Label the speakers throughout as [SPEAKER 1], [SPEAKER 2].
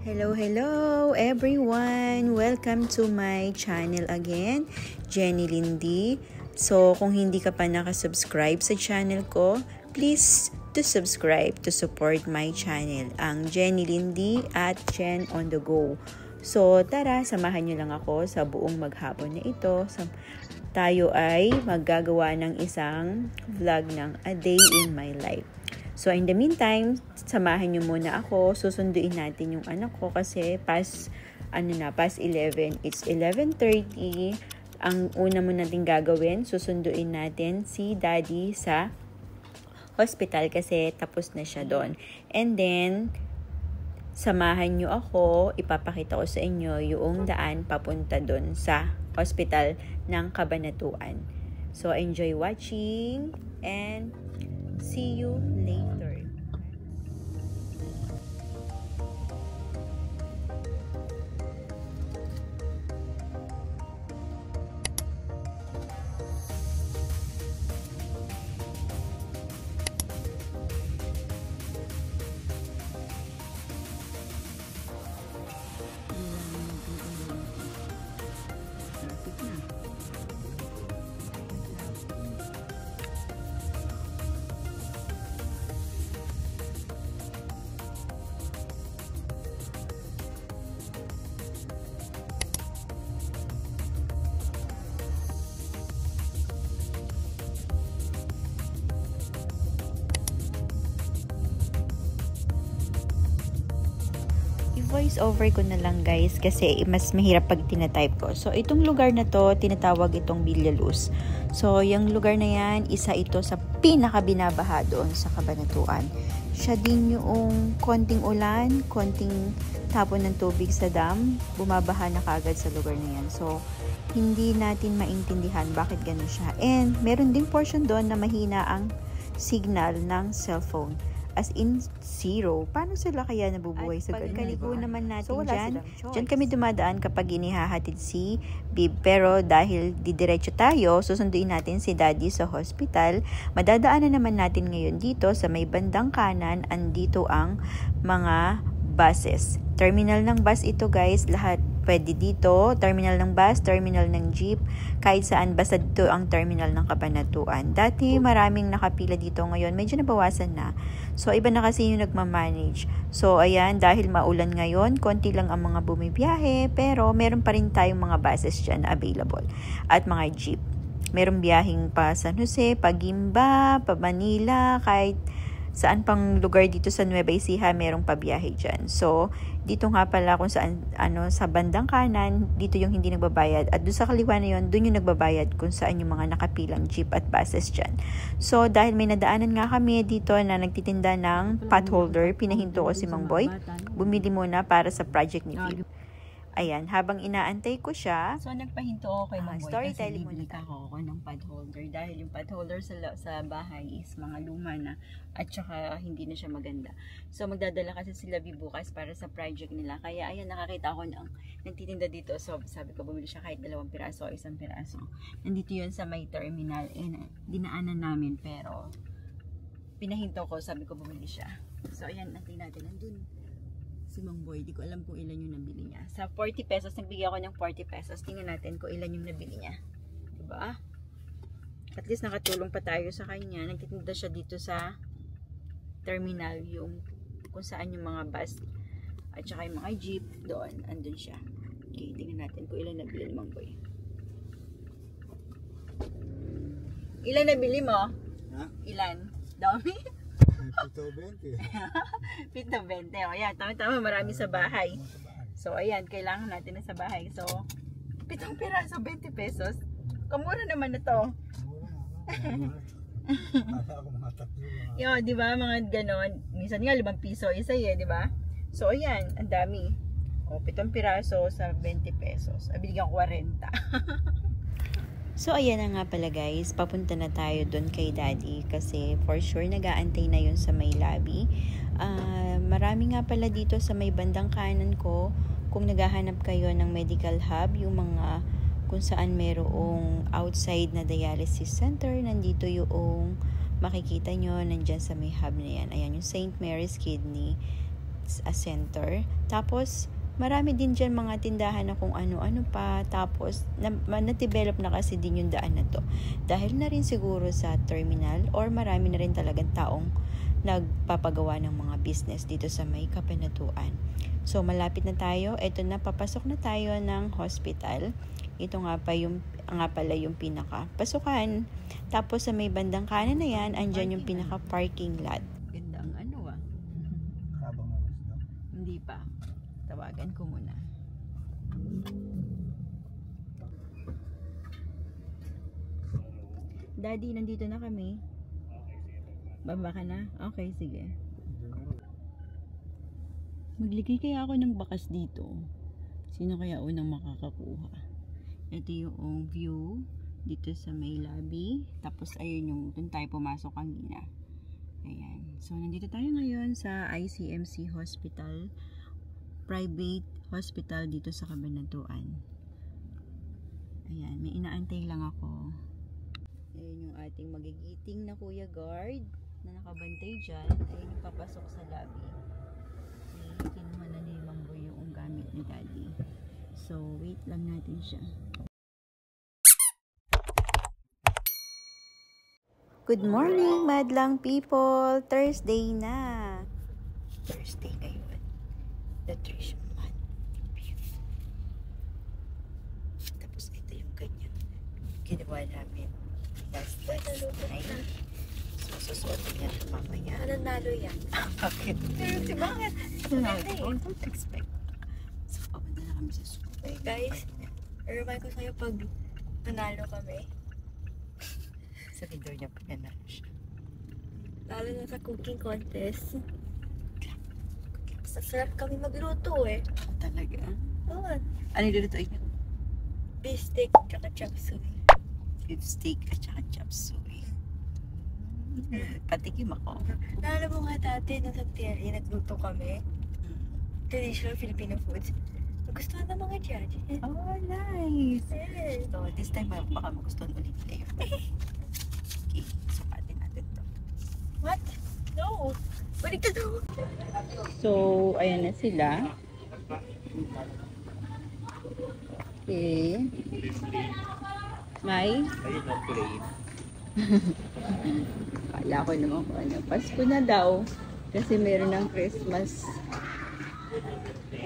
[SPEAKER 1] Hello everyone! Welcome to my channel again, Jenny Lindy. So, kung hindi ka pa nakasubscribe sa channel ko, please to subscribe to support my channel, ang Jenny Lindy at Jen on the Go. So, tara, samahan nyo lang ako sa buong maghapon na ito. Tayo ay maggagawa ng isang vlog ng A Day in My Life. So, in the meantime, samahan nyo muna ako. Susunduin natin yung anak ko kasi past 11. It's 11:30. Ang una mo natin gagawin, susunduin natin si Daddy sa hospital kasi tapos na siya doon. And then, samahan nyo ako, ipapakita ko sa inyo yung daan papunta doon sa hospital ng Cabanatuan. So, enjoy watching and see you later. Voice over ko na lang guys kasi mas mahirap pag tinatype ko. So itong lugar na to, tinatawag itong Villaluz. So yung lugar na yan, isa ito sa pinakabinabaha doon sa Cabanatuan. Siya din yung konting ulan, konting tapon ng tubig sa dam, bumabaha na kaagad sa lugar na yan. So hindi natin maintindihan bakit ganun siya. And meron din portion doon na mahina ang signal ng cellphone. As in, zero. Paano sila kaya nabubuhay sa ganun? Pagkaliko naman natin so, dyan kami dumadaan kapag inihahatid si Bib. Pero dahil didiretso tayo, susunduin natin si Daddy sa hospital. Madadaanan naman natin ngayon dito sa may bandang kanan, andito ang mga buses. Terminal ng bus ito guys, lahat pwede dito. Terminal ng bus, terminal ng jeep, kahit saan basta dito ang terminal ng Cabanatuan. Dati maraming nakapila dito, ngayon medyo nabawasan na. So iba na kasi yung nagmamanage. So ayan, dahil maulan ngayon, konti lang ang mga bumibiyahe, pero meron pa rin tayong mga buses dyan na available. At mga jeep. Meron biyaheng pa San Jose, pa Gimba, pa Manila, kahit saan pang lugar dito sa Nueva Ecija merong pabiyahe dyan. So, dito nga pala kung saan, sa bandang kanan, dito yung hindi nagbabayad. At doon sa kaliwa na yun, doon yung nagbabayad kung saan yung mga nakapilang jeep at buses dyan. So, dahil may nadaanan nga kami dito na nagtitinda ng potholder, pinahinto ko si Mang Boy. Bumili muna para sa project ni Phil. Ayan, habang inaantay ko siya, so nagpahinto ako kay Mang Boy kasi bibili ako ng potholder dahil yung potholder sa bahay is mga luma na at saka hindi na siya maganda. So magdadala kasi sila bukas para sa project nila. Kaya ayan, nakakita ako ng nagtitinda dito. So sabi ko bumili siya kahit 2 piraso o 1 piraso. Nandito yun sa may terminal. Dinaanan namin pero pinahinto ko, sabi ko bumili siya. So ayan, natin natin nandun si Mang Boy, di ko alam kung ilan yung nabili niya. Sa 40 pesos, nagbigay ako ng 40 pesos. Tingnan natin kung ilan yung nabili niya. Diba? At least nakatulong pa tayo sa kanya. Nagtitinda siya dito sa terminal, yung kung saan yung mga bus at saka yung mga jeep doon. Andun siya. Okay, tingnan natin kung ilan nabili ni Mang Boy. Ilan nabili mo? Ha? Ilan? Dami?
[SPEAKER 2] 7.20.
[SPEAKER 1] 7.20. O yan, tama-tama, marami sa bahay. So ayan, kailangan natin na sa bahay. So 7 piraso, 20 pesos. Kamura naman na to. Yo, di ba, mga ganon. Minsan nga 5 piso isa di ba? So ayan, ang dami. O 7 piraso sa 20 pesos. Binigyan ko 40. So, ayan na nga pala guys, papunta na tayo doon kay Daddy kasi for sure nag-aantay na yun sa may lobby. Marami nga pala dito sa may bandang kanan ko, kung naghahanap kayo ng medical hub, yung mga kung saan merong outside na dialysis center, nandito yung makikita nyo, nandyan sa may hub na yan. Ayan, yung St. Mary's Kidney. center. Tapos, marami din dyan mga tindahan na kung ano-ano pa. Tapos, na-develop na kasi din yung daan na to. Dahil na rin siguro sa terminal or marami na rin talagang taong nagpapagawa ng mga business dito sa may Kabanatuan. So, malapit na tayo. Ito na, papasok na tayo ng hospital. Ito nga pala yung pinaka pasukan. Tapos sa may bandang kanan na yan, andyan yung pinaka parking lot. Ganda ang
[SPEAKER 2] Habang na gusto.
[SPEAKER 1] Hindi pa. Tawagan ko muna. Daddy, nandito na kami. Baba ka na? Okay, sige. Magligay kaya ako ng bakas dito. Sino kaya unang makakakuha? Ito yung view dito sa may lobby. Tapos ayun yung dun tayo pumasok kanina. Ayan. So nandito tayo ngayon sa ICMC Hospital. Private hospital dito sa Kabanatuan. Ayan. May inaantay lang ako. Ayan yung ating magigiting na Kuya Guard na nakabantay dyan. Ayan yung papasok sa lobby. Okay. Kinuha na ni Mambo yung gamit ni Daddy. So, wait lang natin siya. Good morning, madlang people! Thursday na! Thursday ngayon. Nutrition month. Tapos ito yung kanyang ginawa namin. Last night. So, susuotin niya ito mamaya.
[SPEAKER 3] Nanalo yan.
[SPEAKER 1] Bakit?
[SPEAKER 3] Pero si bakit?
[SPEAKER 1] Don't expect. So, papunta na kami sa school.
[SPEAKER 3] Hey guys, remind ko sa'yo pag nanalo kami.
[SPEAKER 1] Sa video niya pananalo siya.
[SPEAKER 3] Lalo na sa cooking contest. Sarap kami magluto eh.
[SPEAKER 1] Talaga?
[SPEAKER 3] Oo.
[SPEAKER 1] Ano yung lutuin niya?
[SPEAKER 3] Beef steak tsaka chop suey.
[SPEAKER 1] Beef steak at saka chop suey. Patikim ako.
[SPEAKER 3] Naalala mo nga dati nung sa TLE, nagluto kami. Traditional Filipino foods. Nagustuhan ng mga judges.
[SPEAKER 1] Oh, nice!
[SPEAKER 3] Yes.
[SPEAKER 1] So, this time baka magustuhan ulit tayo. Okay, sukatin natin to.
[SPEAKER 3] What? No! Balik ka daw!
[SPEAKER 1] So, ayan na sila. Okay. May? Kala ko naman kung ano. Pasko na daw. Kasi meron ng Christmas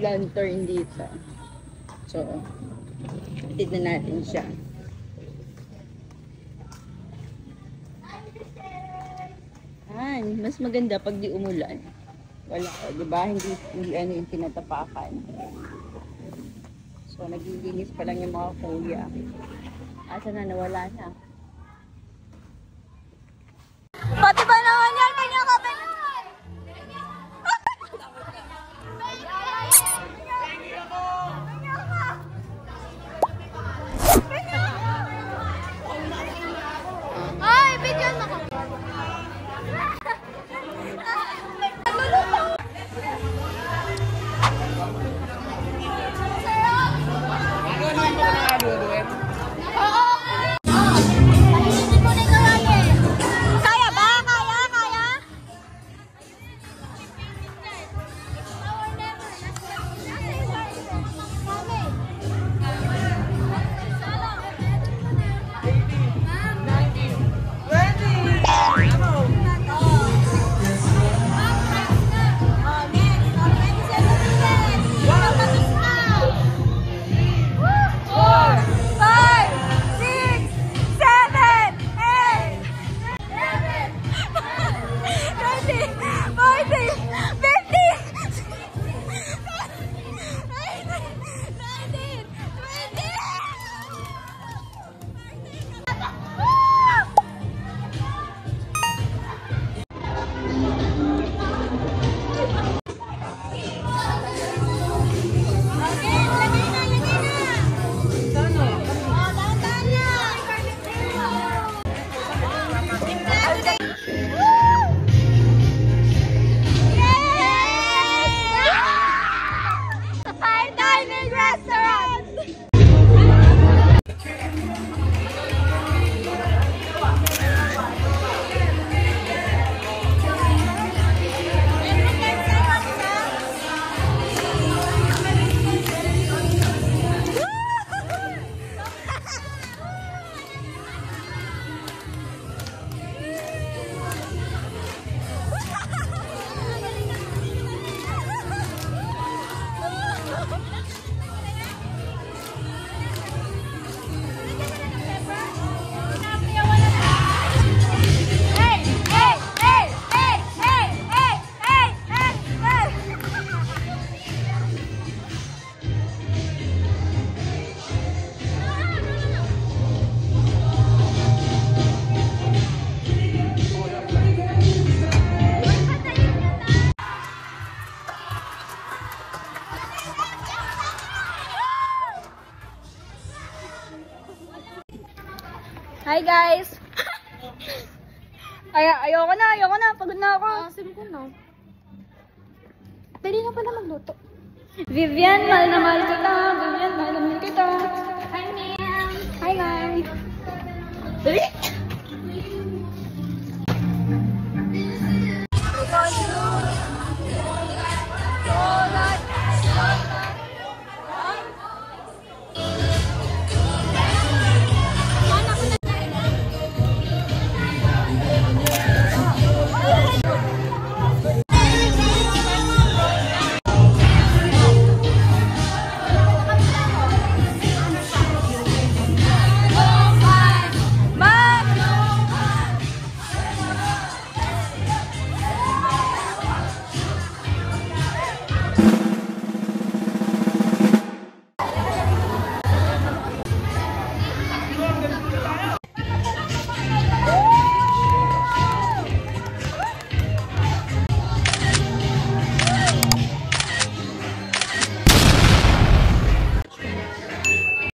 [SPEAKER 1] lantern dito. So, hatid na natin siya. Mas maganda pag di umulan. Wala, di ba? Hindi ano yung tinatapakan. So, naglilinis pa lang yung mga kuya. Asa na, nawala na.
[SPEAKER 3] Pati ba naman yan? Panyakapin! Ay, bigyan mo ko!
[SPEAKER 4] Hi guys! Ayoko na. Pagod na ako. Asim ko na. Dali na pala magluto. Vivian, mahal na mahal kita.